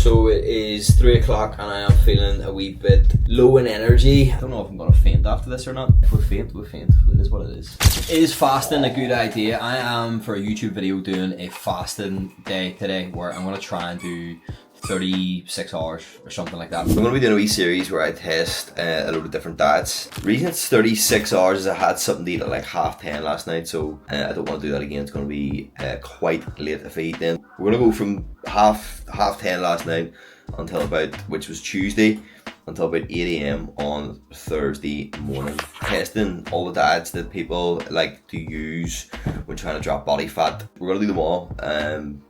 So it is 3 o'clock and I am feeling a wee bit low in energy. I don't know if I'm gonna faint after this or not. If we faint, we faint. It is what it is. Is fasting a good idea? I am, for a YouTube video, doing a fasting day today where I'm gonna try and do 36 hours or something like that. I'm going to be doing a wee series where I test a load of different diets. The reason it's 36 hours is I had something to eat at like 10:30 last night, so I don't want to do that again. It's going to be quite late if I eat then. We're going to go from half 10 last night until about, which was Tuesday, until about 8 AM on Thursday morning. Testing all the diets that people like to use when trying to drop body fat. We're going to do them all.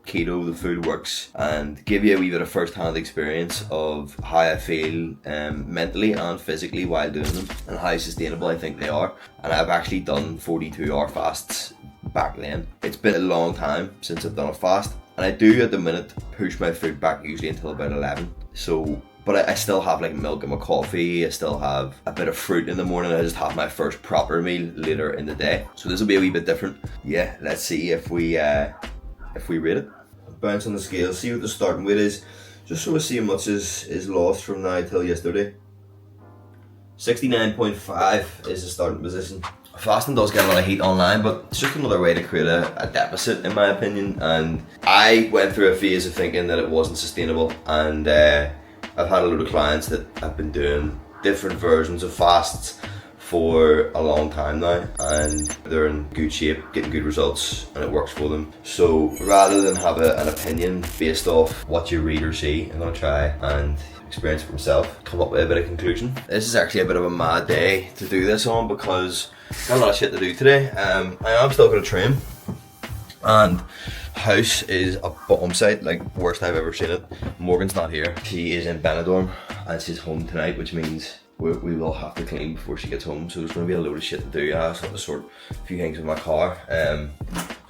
Keto, the food works, and give you a wee bit of first-hand experience of how I feel mentally and physically while doing them, and how sustainable I think they are. And I've actually done 42-hour fasts back then. It's been a long time since I've done a fast, and I do at the minute push my food back usually until about 11. But I still have like milk in my coffee, I still have a bit of fruit in the morning, I just have my first proper meal later in the day. So this will be a wee bit different. Yeah, let's see if we rate it. Bounce on the scale, see what the starting weight is, just so I see how much is lost from now till yesterday. 69.5 is the starting position. Fasting does get a lot of heat online, but it's just another way to create a deficit in my opinion, and I went through a phase of thinking that it wasn't sustainable, and I've had a load of clients that have been doing different versions of fasts for a long time now, and they're in good shape, getting good results, and it works for them. So rather than have an opinion based off what you read or see, I'm going to try and experience it for myself, come up with a bit of conclusion. This is actually a bit of a mad day to do this on because I've got a lot of shit to do today. I am still going to train, and house is a bomb site, like worst I've ever seen it. Morgan's not here, she is in Benidorm and she's home tonight, which means we will have to clean before she gets home, so there's going to be a load of shit to do. I also have to sort a few things with my car, so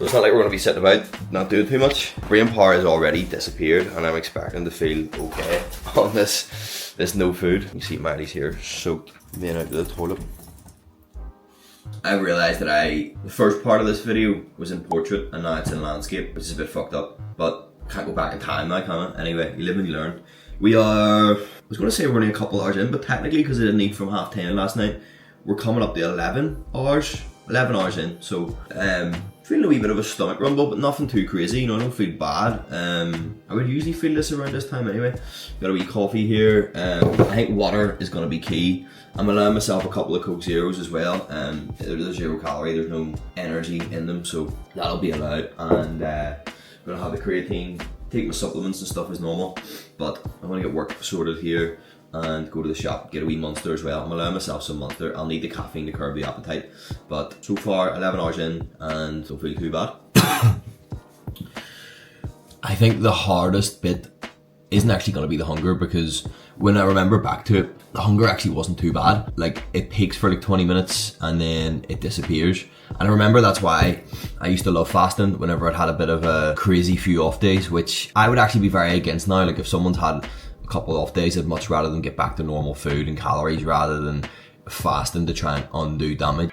it's not like we're going to be sitting about not doing too much. Brain power has already disappeared and I'm expecting to feel okay on this no food. You see Maddie's here soaked, being out to the toilet. I realised that the first part of this video was in portrait and now it's in landscape, which is a bit fucked up, but can't go back in time now, can I? Anyway, you live and you learn. I was going to say we're only a couple hours in, but technically because I didn't eat from 10:30 last night, we're coming up to 11 hours in, so feeling a wee bit of a stomach rumble, but nothing too crazy, you know, I don't feel bad. I would usually feel this around this time anyway. Got a wee coffee here. I think water is going to be key. I'm allowing myself a couple of Coke Zeros as well. They're 0 calorie, there's no energy in them, so that'll be allowed. And I'm going to have the creatine, take my supplements and stuff as normal, but I'm going to get work sorted here and go to the shop, get a wee Monster as well. I'm allowing myself some Monster. I'll need the caffeine to curb the appetite, but so far 11 hours in and don't feel too bad. I think the hardest bit isn't actually going to be the hunger, because when I remember back to it, the hunger actually wasn't too bad. Like, it peaks for like 20 minutes and then it disappears. And I remember that's why I used to love fasting whenever I'd had a bit of a crazy few off days, which I would actually be very against now. Like, if someone's had a couple of off days, I'd much rather them get back to normal food and calories rather than fasting to try and undo damage.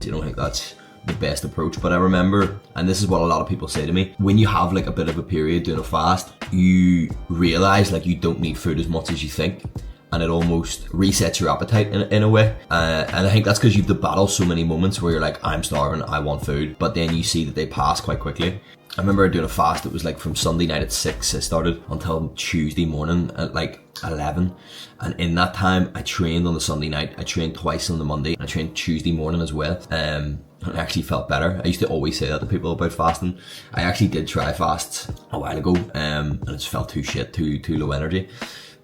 I don't think that's the best approach, but I remember, and this is what a lot of people say to me, when you have like a bit of a period doing a fast, you realise like you don't need food as much as you think, and it almost resets your appetite in a way, and I think that's because you've to battle so many moments where you're like, I'm starving, I want food, but then you see that they pass quite quickly. I remember doing a fast, it was like from Sunday night at 6 I started until Tuesday morning at like 11, and in that time I trained on the Sunday night, I trained twice on the Monday, and I trained Tuesday morning as well, and I actually felt better. I used to always say that to people about fasting. I actually did try fasts a while ago, and it just felt too low energy.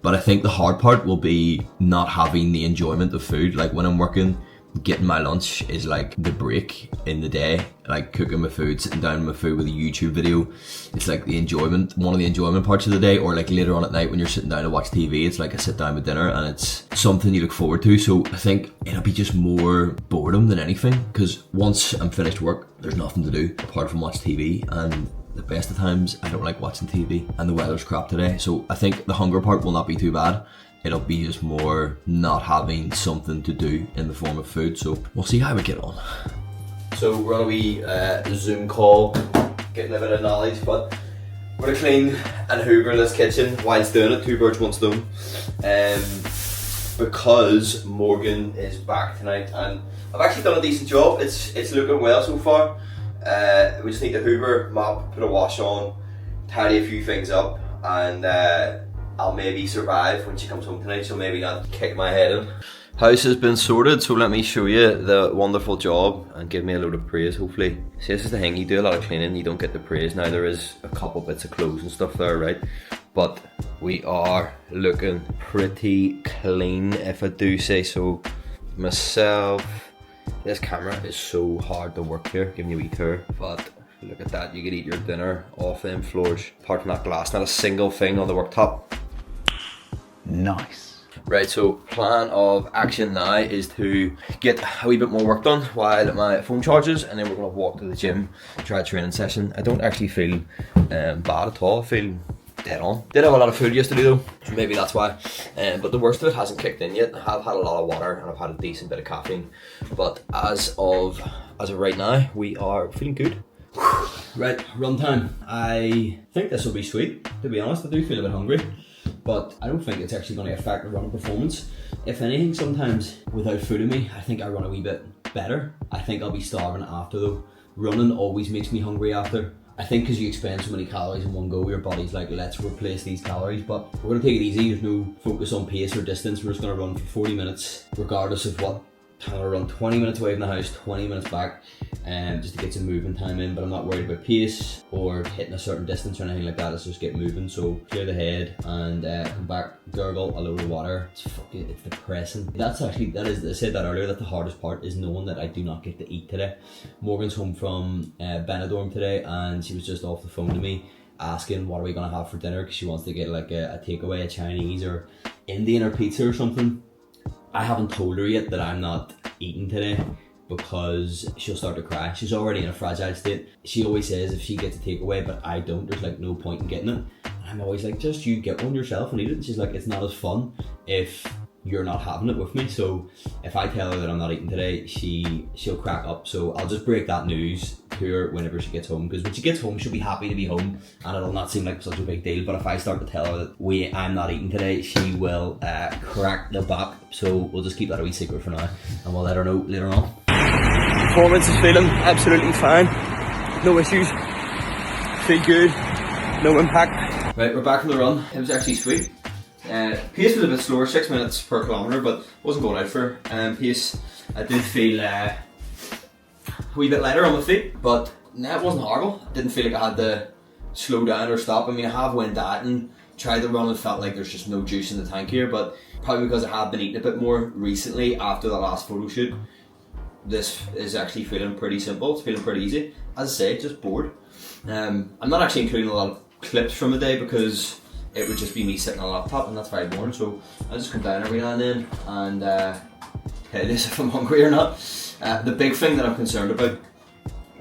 But I think the hard part will be not having the enjoyment of food. Like when I'm working, getting my lunch is like the break in the day, like cooking my food, sitting down with my food with a YouTube video. It's like the enjoyment, one of the enjoyment parts of the day, or like later on at night when you're sitting down to watch TV, it's like a sit down with dinner and it's something you look forward to. So I think it'll be just more boredom than anything, because once I'm finished work, there's nothing to do apart from watch TV, and the best of times I don't like watching TV, and the weather's crap today. So I think the hunger part will not be too bad. It'll be just more not having something to do in the form of food. So we'll see how we get on. So we're on a wee Zoom call getting a bit of knowledge, but we're gonna clean and hoover this kitchen whilst doing it, 2 birds, 1 stone. Because Morgan is back tonight and I've actually done a decent job. It's looking well so far. We just need to hoover, mop, put a wash on, tidy a few things up, and I'll maybe survive when she comes home tonight, so maybe not kick my head in. House has been sorted, so let me show you the wonderful job and give me a load of praise, hopefully. See, this is the thing, you do a lot of cleaning, you don't get the praise. Now there is a couple bits of clothes and stuff there, right? But we are looking pretty clean, if I do say so myself. This camera is so hard to work here, giving you a wee tour, but look at that, you could eat your dinner off them floors. Apart from that glass, not a single thing on the worktop. Nice. Right, so plan of action now is to get a wee bit more work done while my phone charges, and then we're going to walk to the gym, try a training session. I don't actually feel bad at all, I feel dead on. Did have a lot of food yesterday though, so maybe that's why. But the worst of it hasn't kicked in yet. I have had a lot of water and I've had a decent bit of caffeine. But as of right now, we are feeling good. Right, run time. I think this will be sweet, to be honest. I do feel a bit hungry, but I don't think it's actually going to affect the running performance. If anything, sometimes without food in me, I think I run a wee bit better. I think I'll be starving after though. Running always makes me hungry after. I think because you expend so many calories in one go, your body's like, let's replace these calories. But we're going to take it easy. There's no focus on pace or distance. We're just going to run for 40 minutes, regardless of what. I'm going to run 20 minutes away from the house, 20 minutes back, just to get some movement time in. But I'm not worried about pace or hitting a certain distance or anything like that. Let's just get moving. So clear the head and come back, gurgle a load of water. It's depressing. That is, I said that earlier, that the hardest part is knowing that I do not get to eat today. Morgan's home from Benidorm today and she was just off the phone to me asking what are we going to have for dinner, because she wants to get like a takeaway, a Chinese or Indian or pizza or something. I haven't told her yet that I'm not eating today because she'll start to cry. She's already in a fragile state. She always says if she gets a takeaway but I don't, there's like no point in getting it. And I'm always like, just you get one yourself and eat it. And she's like, it's not as fun if you're not having it with me. So if I tell her that I'm not eating today, she'll crack up. So I'll just break that news to her whenever she gets home, because when she gets home she'll be happy to be home and it'll not seem like such a big deal. But if I start to tell her that I'm not eating today, she will crack the back. So we'll just keep that a wee secret for now and we'll let her know later on. Performance is feeling absolutely fine, no issues, feel good, no impact. Right, we're back from the run. It was actually sweet. Pace was a bit slower, 6 minutes per kilometre, but wasn't going out for pace. I did feel a wee bit lighter on my feet, but it wasn't horrible. I didn't feel like I had to slow down or stop. I mean, I have went dieting, tried to run and felt like there's just no juice in the tank here, but probably because I have been eating a bit more recently after the last photo shoot, this is actually feeling pretty simple. It's feeling pretty easy. As I say, just bored. I'm not actually including a lot of clips from the day because it would just be me sitting on a laptop and that's very boring. So I just come down every now and then and tell this if I'm hungry or not. The big thing that I'm concerned about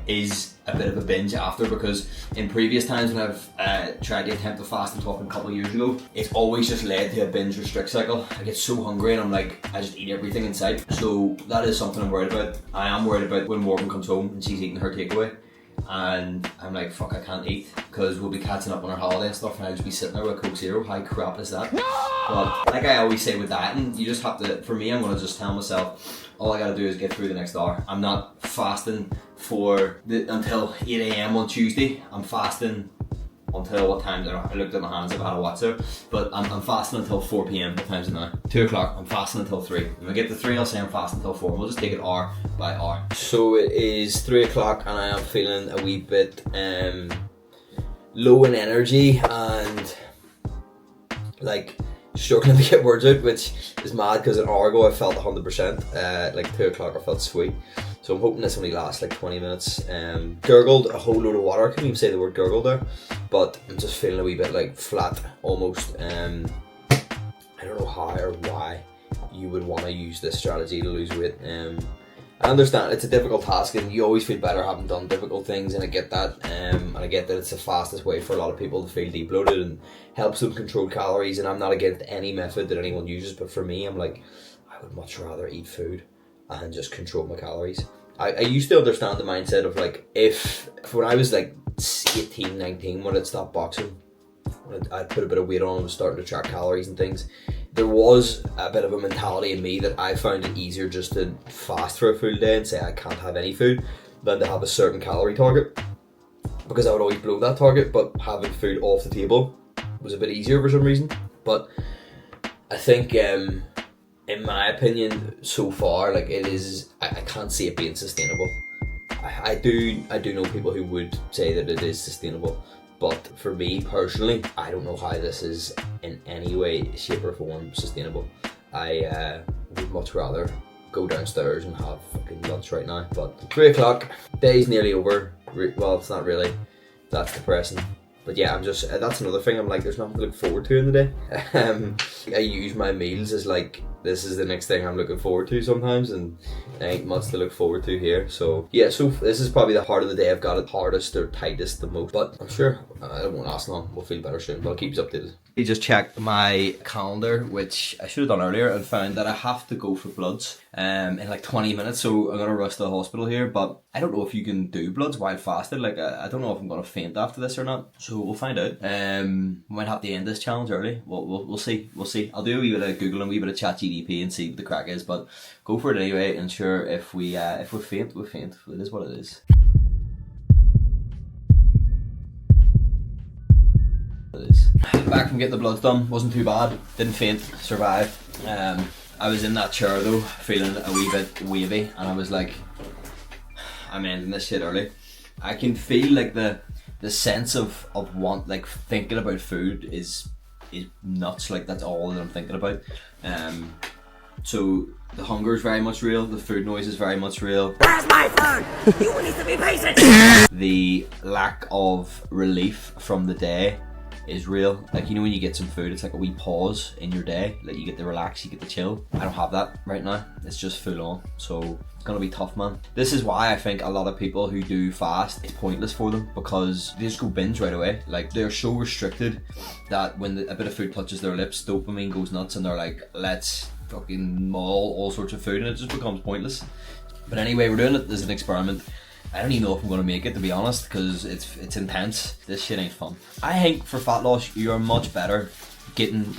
is a bit of a binge after, because in previous times when I've tried to attempt to fast and talking a couple of years ago, it's always just led to a binge restrict cycle. I get so hungry and I'm like, I just eat everything in sight. So that is something I'm worried about. I am worried about when Morgan comes home and she's eating her takeaway and I'm like, fuck, I can't eat because we'll be catching up on our holiday and stuff and I'll just be sitting there with Coke Zero. How crap is that? No! But like I always say with dieting, you just have to, for me, I'm going to just tell myself all I gotta do is get through the next hour. I'm not fasting until 8 AM on Tuesday. I'm fasting until what time? I looked at my hands, I've had a watch there, but I'm fasting until 4 PM. What time's it now? 2 o'clock. I'm fasting until 3. When I get to 3, I'll say I'm fasting until 4. We'll just take it hour by hour. So it is 3 o'clock and I am feeling a wee bit low in energy and like struggling to get words out, which is mad because an hour ago I felt 100%. Like 2 o'clock I felt sweet. So I'm hoping this only lasts like 20 minutes. Gurgled a whole load of water. I couldn't even say the word gurgle there, but I'm just feeling a wee bit like flat almost. I don't know how or why you would want to use this strategy to lose weight. I understand it's a difficult task and you always feel better having done difficult things, and I get that. And I get that it's the fastest way for a lot of people to feel deep bloated and helps them control calories, and I'm not against any method that anyone uses, but for me I'm like, I would much rather eat food and just control my calories. I used to understand the mindset of like, if when I was like 18, 19 when I'd stopped boxing. I'd put a bit of weight on and was starting to track calories and things. There was a bit of a mentality in me that I found it easier just to fast for a full day and say I can't have any food than to have a certain calorie target, because I would always blow that target, but having food off the table was a bit easier for some reason. But I think in my opinion so far, like it is, I can't see it being sustainable. I do know people who would say that it is sustainable, but for me personally, I don't know how this is in any way, shape or form sustainable. I would much rather go downstairs and have fucking lunch right now. But 3 o'clock, day's nearly over. Well, it's not really. That's depressing. But yeah, I'm just, that's another thing. I'm like, there's nothing to look forward to in the day. I use my meals as like, this is the next thing I'm looking forward to sometimes, and there ain't much to look forward to here. So yeah, so this is probably the part of the day I've got it hardest or tightest the most. But I'm sure it won't last long. We'll feel better soon, but I'll keep you updated. I just checked my calendar, which I should have done earlier, and found that I have to go for bloods in like 20 minutes, so I'm gonna rush to the hospital here. But I don't know if you can do bloods while fasted. Like I don't know if I'm gonna faint after this or not, so we'll find out. Might have to end this challenge early. We'll see. I'll do a wee bit of Google and a wee bit of ChatGPT and see what the crack is, but go for it anyway. And sure, if we faint, we faint. It is what it is. Back from getting the bloods done, wasn't too bad, didn't faint, survived. I was in that chair though, feeling a wee bit wavy, and I was like, I'm ending this shit early. I can feel like the sense of want, like thinking about food is nuts, like that's all that I'm thinking about. So the hunger is very much real, the food noise is very much real. Where's my food? You need to be patient! The lack of relief from the day is real. Like, you know when you get some food, it's like a wee pause in your day, like you get to relax, you get to chill. I don't have that right now, it's just full on, so it's gonna be tough, man. This is why I think a lot of people who do fast, it's pointless for them, because they just go binge right away. Like, they're so restricted that when a bit of food touches their lips, dopamine goes nuts and they're like, let's fucking maul all sorts of food, and it just becomes pointless. But anyway, we're doing it as an experiment. I don't even know if I'm going to make it, to be honest, because it's intense. This shit ain't fun. I think for fat loss, you are much better getting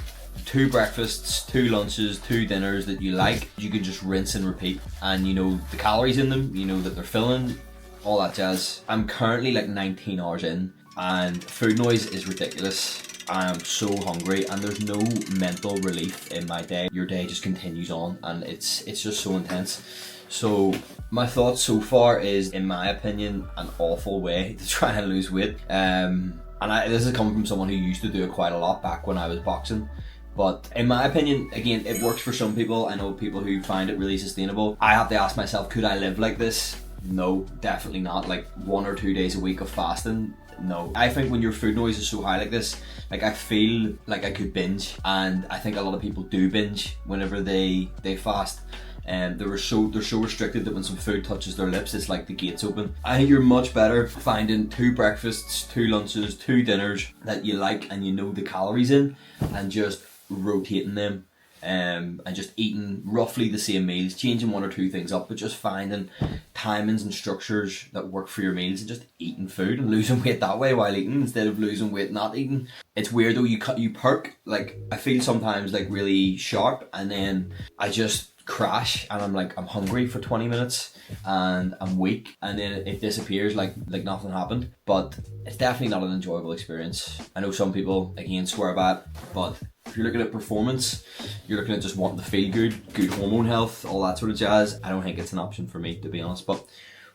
2 breakfasts, 2 lunches, 2 dinners that you like. You can just rinse and repeat, and you know the calories in them, you know that they're filling, all that jazz. I'm currently like 19 hours in, and food noise is ridiculous. I am so hungry, and there's no mental relief in my day. Your day just continues on, and it's just so intense. So my thoughts so far is, in my opinion, an awful way to try and lose weight. This is coming from someone who used to do it quite a lot back when I was boxing. But in my opinion, again, it works for some people. I know people who find it really sustainable. I have to ask myself, could I live like this? No, definitely not. Like 1 or 2 days a week of fasting, no. I think when your food noise is so high like this, like I feel like I could binge, and I think a lot of people do binge whenever they fast. They're so restricted that when some food touches their lips, it's like the gates open. I think you're much better finding 2 breakfasts, 2 lunches, 2 dinners that you like and you know the calories in, and just rotating them, and just eating roughly the same meals, changing 1 or 2 things up, but just finding timings and structures that work for your meals, and just eating food and losing weight that way while eating instead of losing weight not eating. It's weird though, you perk, like I feel sometimes like really sharp, and then I just crash and I'm like, I'm hungry for 20 minutes and I'm weak, and then it disappears like nothing happened. But it's definitely not an enjoyable experience. I know some people again swear by it, but if you're looking at performance, you're looking at just wanting to feel good hormone health, all that sort of jazz, I don't think it's an option for me, to be honest. But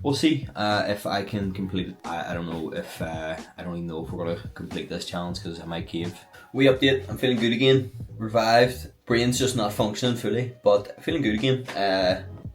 we'll see if I can complete it. I don't know if I don't even know if we're gonna complete this challenge, because I might cave. We update, I'm feeling good again, revived. Brain's just not functioning fully, but feeling good again.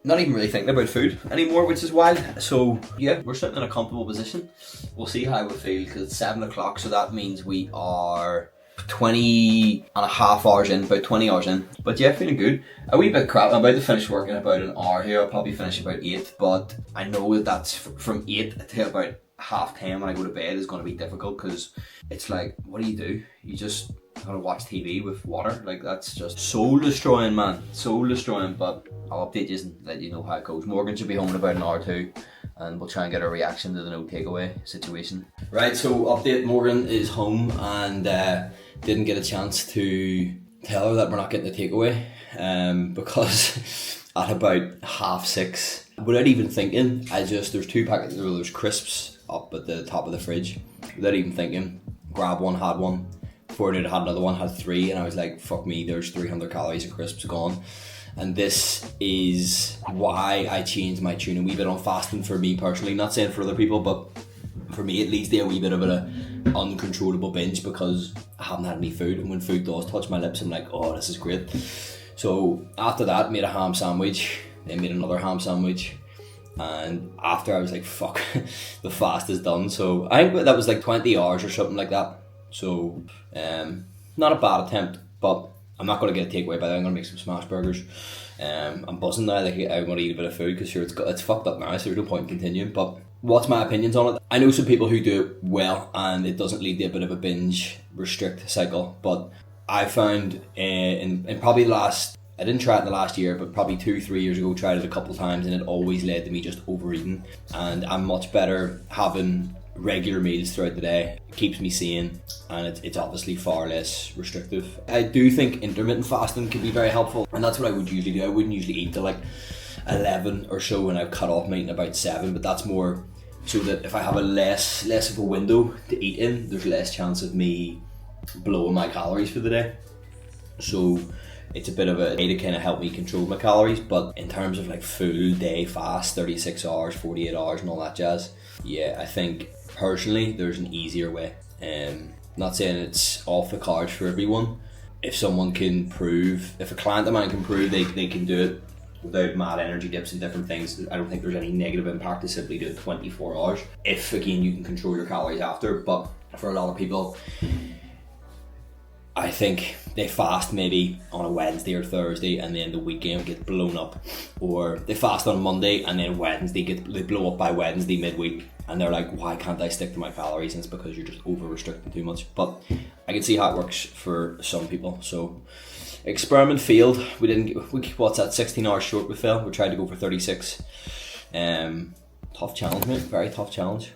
Not even really thinking about food anymore, which is wild. So yeah, we're sitting in a comfortable position. We'll see how we feel, because it's 7 o'clock, so that means we are 20 and a half hours in, about 20 hours in. But yeah, feeling good. A wee bit crap. I'm about to finish work in about an hour here. I'll probably finish about 8, but I know that that's from 8 to about 10:30 when I go to bed is going to be difficult, because it's like, what do? You just gotta watch TV with water. Like, that's just soul destroying, man. Soul destroying. But I'll update you and let you know how it goes. Morgan should be home in about an hour or 2, and we'll try and get a reaction to the no takeaway situation. Right, so update, Morgan is home and didn't get a chance to tell her that we're not getting the takeaway because at about 6:30, without even thinking, there's 2 packets, there's crisps up at the top of the fridge. Without even thinking, grabbed one, had one. Before I knew I had another one, had 3, and I was like, fuck me, there's 300 calories of crisps gone. And this is why I changed my tune a wee bit on fasting for me personally. Not saying for other people, but for me it leads to a wee bit of an uncontrollable binge because I haven't had any food, and when food does touch my lips I'm like, oh, this is great. So after that, made a ham sandwich, then made another ham sandwich, and after I was like, fuck, the fast is done. So I think that was like 20 hours or something like that. So not a bad attempt, but I'm not going to get a takeaway by that. I'm going to make some smash burgers. I'm buzzing now, like I want to eat a bit of food because sure, it's fucked up now, so there's no point in continuing. But what's my opinions on it? I know some people who do it well and it doesn't lead to a bit of a binge restrict cycle, but I found in probably the last, I didn't try it in the last year, but probably 2-3 years ago, tried it a couple of times, and it always led to me just overeating. And I'm much better having regular meals throughout the day. It keeps me sane, and it's obviously far less restrictive. I do think intermittent fasting can be very helpful, and that's what I would usually do. I wouldn't usually eat till like 11 or so, and I've cut off my eating about 7, but that's more so that if I have a less of a window to eat in, there's less chance of me blowing my calories for the day. So it's a bit of a way to kind of help me control my calories. But in terms of like full day fast, 36 hours, 48 hours and all that jazz, yeah, I think personally there's an easier way. Not saying it's off the cards for everyone. If someone can prove, if a client of mine can prove they can do it without mad energy dips and different things, I don't think there's any negative impact to simply do it 24 hours. If again you can control your calories after. But for a lot of people, I think they fast maybe on a Wednesday or Thursday and then the weekend gets blown up, or they fast on Monday and then Wednesday they blow up by Wednesday midweek, and they're like, why can't I stick to my calories? And it's because you're just over restricting too much. But I can see how it works for some people. So experiment failed. We didn't get, what's that, 16 hours short we fell. We tried to go for 36. Tough challenge, mate, very tough challenge.